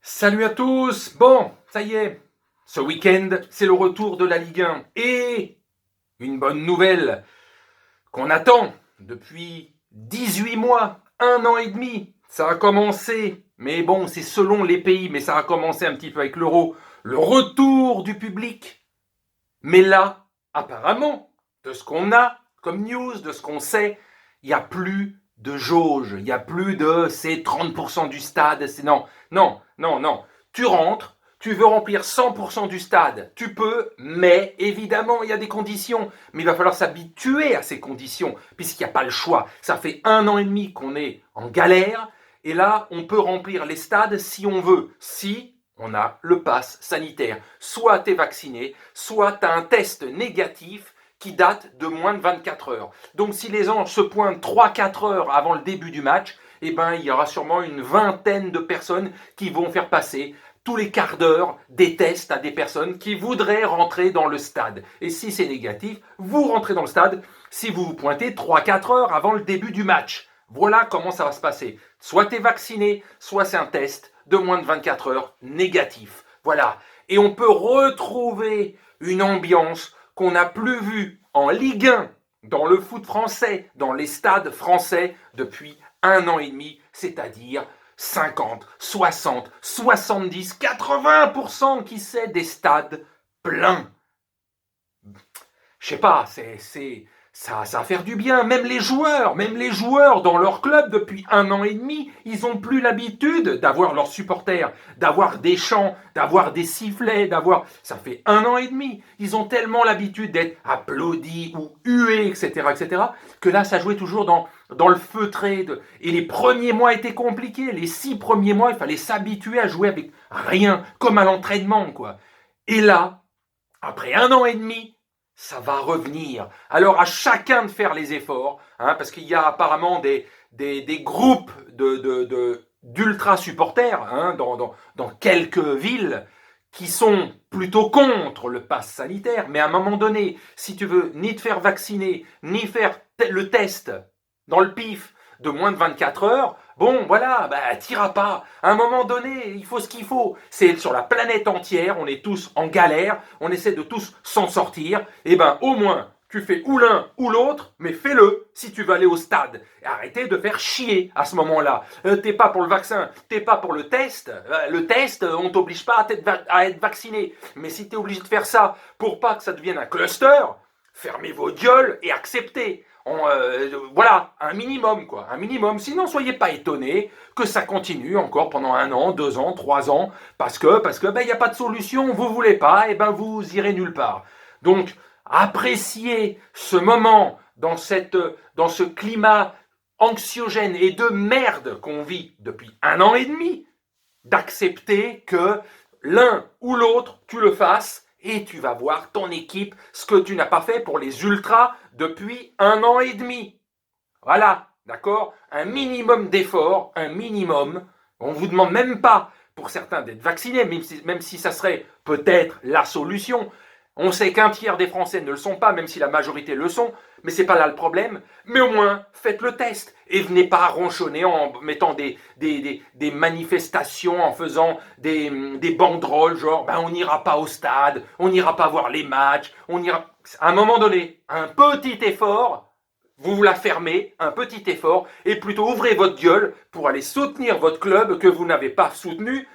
Salut à tous. Bon, ça y est, ce week-end, c'est le retour de la Ligue 1. Et une bonne nouvelle qu'on attend depuis 18 mois, 1 an et demi. Ça a commencé, mais bon, c'est selon les pays, mais ça a commencé un petit peu avec l'Euro. Le retour du public. Mais là, apparemment, de ce qu'on a comme news, de ce qu'on sait, il n'y a plus de jauge, il n'y a plus de c'est 30% du stade, c'est non, non, non, non. Tu rentres, tu veux remplir 100% du stade, tu peux, mais évidemment, il y a des conditions. Mais il va falloir s'habituer à ces conditions, puisqu'il n'y a pas le choix. Ça fait 1 an et demi qu'on est en galère, et là, on peut remplir les stades si on veut, si on a le pass sanitaire. Soit tu es vacciné, soit tu as un test négatif qui date de moins de 24 heures. Donc si les gens se pointent 3-4 heures avant le début du match, eh ben, il y aura sûrement une vingtaine de personnes qui vont faire passer tous les quarts d'heure des tests à des personnes qui voudraient rentrer dans le stade. Et si c'est négatif, vous rentrez dans le stade si vous vous pointez 3-4 heures avant le début du match. Voilà comment ça va se passer. Soit tu es vacciné, soit c'est un test de moins de 24 heures négatif. Voilà. Et on peut retrouver une ambiance qu'on n'a plus vue en Ligue 1, dans le foot français, dans les stades français depuis 1 an et demi, c'est-à-dire 50, 60, 70, 80% qui sait des stades pleins. Je sais pas, ça va faire du bien. Même les joueurs dans leur club depuis 1 an et demi, ils n'ont plus l'habitude d'avoir leurs supporters, d'avoir des chants, d'avoir des sifflets, Ça fait 1 an et demi. Ils ont tellement l'habitude d'être applaudis ou hués, etc., que là, ça jouait toujours dans le feutré. Et les premiers mois étaient compliqués. Les 6 premiers mois, il fallait s'habituer à jouer avec rien, comme à l'entraînement, quoi. Et là, après 1 an et demi, ça va revenir. Alors à chacun de faire les efforts, parce qu'il y a apparemment des groupes d'ultra supporters dans quelques villes qui sont plutôt contre le pass sanitaire. Mais à un moment donné, si tu veux ni te faire vacciner, ni faire le test dans le pif de moins de 24 heures, bon, voilà, t'iras pas. À un moment donné, il faut ce qu'il faut. C'est sur la planète entière, on est tous en galère, on essaie de tous s'en sortir. Et au moins, tu fais ou l'un ou l'autre, mais fais-le si tu veux aller au stade. Et arrêtez de faire chier à ce moment-là. T'es pas pour le vaccin, t'es pas pour le test. Le test, on t'oblige pas à être vacciné. Mais si t'es obligé de faire ça pour pas que ça devienne un cluster, fermez vos gueules et acceptez. Voilà, un minimum, quoi. Un minimum. Sinon, soyez pas étonnés que ça continue encore pendant 1 an, 2 ans, 3 ans, parce que y a pas de solution, vous voulez pas, et vous irez nulle part. Donc, appréciez ce moment dans ce climat anxiogène et de merde qu'on vit depuis 1 an et demi, d'accepter que l'un ou l'autre, tu le fasses, et tu vas voir ton équipe, ce que tu n'as pas fait pour les ultras depuis 1 an et demi. Voilà, d'accord? Un minimum d'effort, un minimum. On ne vous demande même pas, pour certains, d'être vaccinés, même si ça serait peut-être la solution. On sait qu'un tiers des Français ne le sont pas, même si la majorité le sont, mais c'est pas là le problème. Mais au moins, faites le test et venez pas ronchonner en mettant des manifestations, en faisant des banderoles, genre on n'ira pas au stade, on n'ira pas voir les matchs, on ira. À un moment donné, un petit effort, vous la fermez, un petit effort, et plutôt ouvrez votre gueule pour aller soutenir votre club que vous n'avez pas soutenu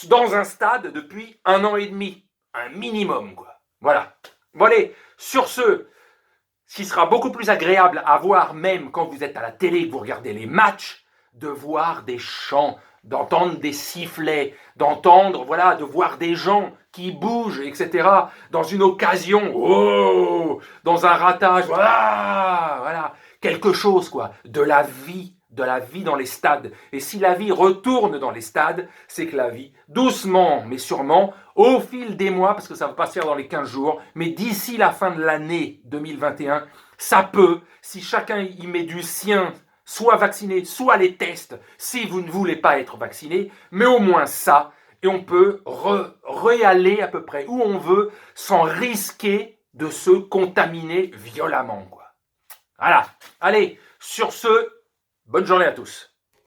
dans un stade depuis 1 an et demi. Un minimum, quoi. Voilà. Bon allez, sur ce qui sera beaucoup plus agréable à voir même quand vous êtes à la télé, que vous regardez les matchs, de voir des chants, d'entendre des sifflets, de voir des gens qui bougent, etc. Dans une occasion, oh, dans un ratage, voilà, quelque chose, quoi, de la vie dans les stades. Et si la vie retourne dans les stades, c'est que la vie, doucement mais sûrement, au fil des mois, parce que ça ne va pas se faire dans les 15 jours, mais d'ici la fin de l'année 2021, ça peut, si chacun y met du sien, soit vacciné, soit les tests, si vous ne voulez pas être vacciné, mais au moins ça, et on peut réaller à peu près où on veut sans risquer de se contaminer violemment, quoi. Voilà. Allez, sur ce, bonne journée à tous.